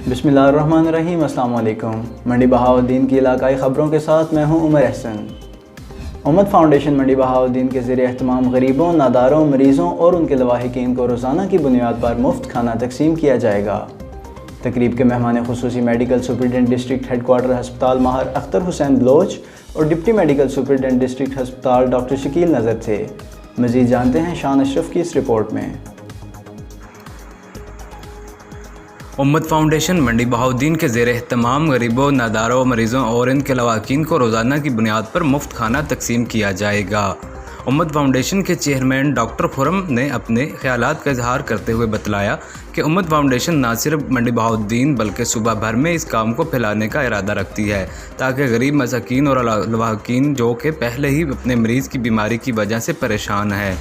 बिस्मिल्लाहिर्रहमानिर्रहीम। अस्सलाम वालेकुम। मंडी बहाउद्दीन की इलाकाई ख़बरों के साथ मैं हूं उमर अहसन। उम्मत फाउंडेशन मंडी बहाउद्दीन के ज़रिए एहतमाम गरीबों, नादारों, मरीज़ों और उनके लवाहिकीन को रोज़ाना की बुनियाद पर मुफ्त खाना तकसीम किया जाएगा। तकरीब के मेहमान खुसूसी मेडिकल सुपरिटेंडेंट डिस्ट्रिक्ट हेडक्वार्टर हस्पताल माहर अख्तर हुसैन बलोच और डिप्टी मेडिकल सुपरिटेंडेंट डिस्ट्रिक्ट हस्पताल डॉक्टर शकील नज़र थे। मज़ीद जानते हैं शान अशरफ की इस रिपोर्ट में। उम्मत फाउंडेशन मंडी बहाउद्दीन के ज़ेर एहतमाम गरीबों, नादारों, मरीज़ों और इनके लवाकिन को रोज़ाना की बुनियाद पर मुफ्त खाना तकसीम किया जाएगा। उम्मत फाउंडेशन के चेयरमैन डॉक्टर खुरम ने अपने ख्यालात का इजहार करते हुए बतलाया कि उम्मत फाउंडेशन न सिर्फ मंडी बहाउद्दीन बल्कि सूबा भर में इस काम को फैलाने का इरादा रखती है ताकि गरीब मसाकीन और लवाकिन जो कि पहले ही अपने मरीज़ की बीमारी की वजह से परेशान है,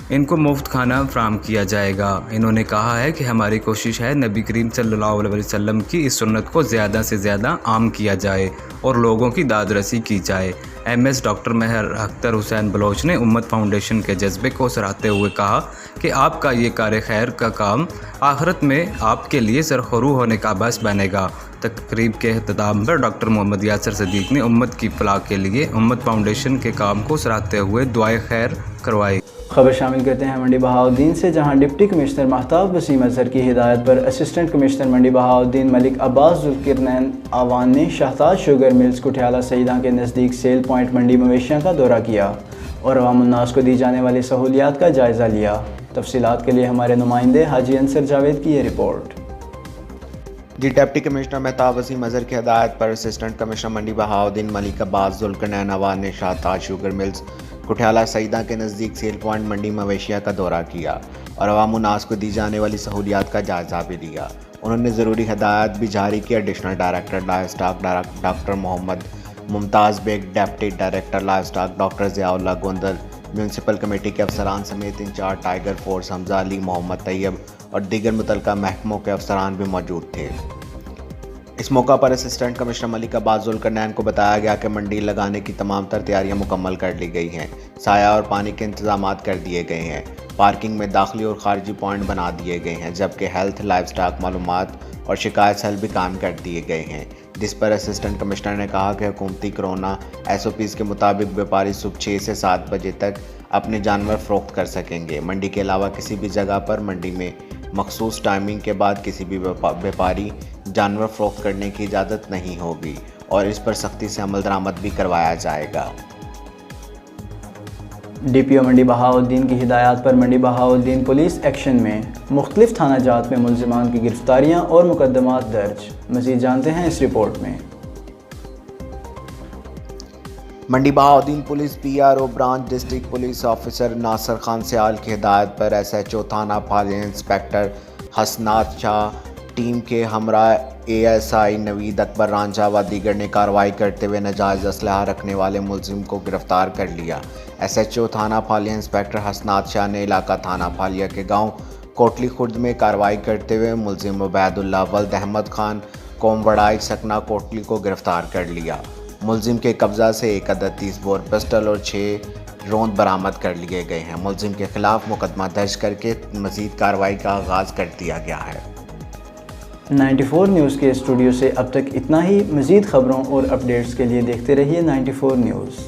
इनको मुफ्त खाना फराहम किया जाएगा। इन्होंने कहा है कि हमारी कोशिश है नबी करीम सल्लल्लाहु अलैहि वसल्लम की इस सुन्नत को ज़्यादा से ज़्यादा आम किया जाए और लोगों की दादरसी की जाए। MS डॉक्टर महर अख्तर हुसैन बलोच ने उम्मत फाउंडेशन के जज्बे को सराहते हुए कहा कि आपका ये कार खैर का काम आखिरत में आपके लिए सरखरू होने का बायस बनेगा। तकरीब के अख्ताम पर डॉक्टर मोहम्मद यासर सदीक ने उम्मत की फलाह के लिए उम्मत फाउंडेशन के काम को सराहते हुए दुआए खैर करवाई। खबर शामिल करते हैं मंडी बहाउद्दीन से, जहां डिप्टी कमिश्नर महताब वसीम अजहर की हिदायत पर असिस्टेंट कमिश्नर मंडी बहाउद्दीन मलिक अब्बास जुल्किरनैन आवान ने शाहताज शुगर मिल्स कुठियाला सईदा के नज़दीक सेल पॉइंट मंडी मवेशियाँ का दौरा किया और अवामुन्नास को दी जाने वाली सहूलियात का जायज़ा लिया। तफसीलात के लिए हमारे नुमाइंदे हाजी अंसर जावेद की ये report. Deputy commissioner Mahtab Waseem Azhar की हिदायत पर असिस्टेंट कमिश्नर मंडी बहाउद्दीन मलिक अब्बास जुल्किरनैन आवान ने शाहताज शुगर मिल्स कुठियाला सईदा के नज़दीक सेल पॉइंट मंडी मवेशिया का दौरा किया और अवामुन्नास को दी जाने वाली सहूलियात का जायज़ा भी लिया। उन्होंने ज़रूरी हिदायत भी जारी की। Additional director live stock doctor Mohammad Mumtaz Baig, deputy director live stock doctor Ziaullah Gondal, municipal committee के अफसरान समेत incharge tiger force Hamza Ali, Mohammad Tayyab और दीगर मुतल्लिका महकमों के अफसरान भी मौजूद थे। इस मौका पर असिस्टेंट कमिश्नर मलिक अब्बास जुल्किरनैन को बताया गया कि मंडी लगाने की तमाम तर तैयारियां मुकम्मल कर ली गई हैं। साया और पानी के इंतजामात कर दिए गए हैं। पार्किंग में दाखिली और खारजी पॉइंट बना दिए गए हैं, जबकि हेल्थ, लाइव स्टॉक मालूमात और शिकायत सेल भी काम कर दिए गए हैं। जिस पर असिस्टेंट कमिश्नर ने कहा कि हुकूमती कोरोना SOPs के मुताबिक व्यापारी सुबह 6 से 7 बजे तक अपने जानवर फ़रोख्त कर सकेंगे। मंडी के अलावा किसी भी जगह पर मंडी में मखसूस टाइमिंग के बाद किसी भी व्यापारी जानवर फ़रोख्त करने की इजाज़त नहीं होगी और इस पर सख्ती से अमल दरामद भी करवाया जाएगा। DPO मंडी बहाउद्दीन की हिदायत पर मंडी बहाउद्दीन पुलिस एक्शन में मुख्तलिफ थाना जात में मुलजिमान की गिरफ्तारियाँ और मुकदमात दर्ज। मज़ीद जानते हैं इस रिपोर्ट में। Mandi Bahauddin police PRO branch district police officer Nasir Khan Sial की हिदायत पर SHO थाना फालिया इंस्पेक्टर हसनात शाह, टीम के हमरा ASI नवीद अकबर रांझा व दीगर ने कार्रवाई करते हुए नाजायज़ असलहा रखने वाले मुलजिम को गिरफ्तार कर लिया। SHO थाना फालिया इंस्पेक्टर हसनात शाह ने इलाका थाना फालिया के गांव कोटली खुर्द में कार्रवाई करते हुए मुलजिम उबैदुल्लाह वल्द अहमद खान कोमवड़ाई सकना कोटली को गिरफ्तार कर लिया। मुलजिम के कब्ज़ा से एक अदद 30 बोर पिस्टल और 6 रोंद बरामद कर लिए गए हैं। मुलजिम के खिलाफ मुकदमा दर्ज करके मज़ीद कार्रवाई का आगाज़ कर दिया गया है। 94 न्यूज़ के स्टूडियो से अब तक इतना ही। मज़ीद ख़बरों और अपडेट्स के लिए देखते रहिए 94 न्यूज़।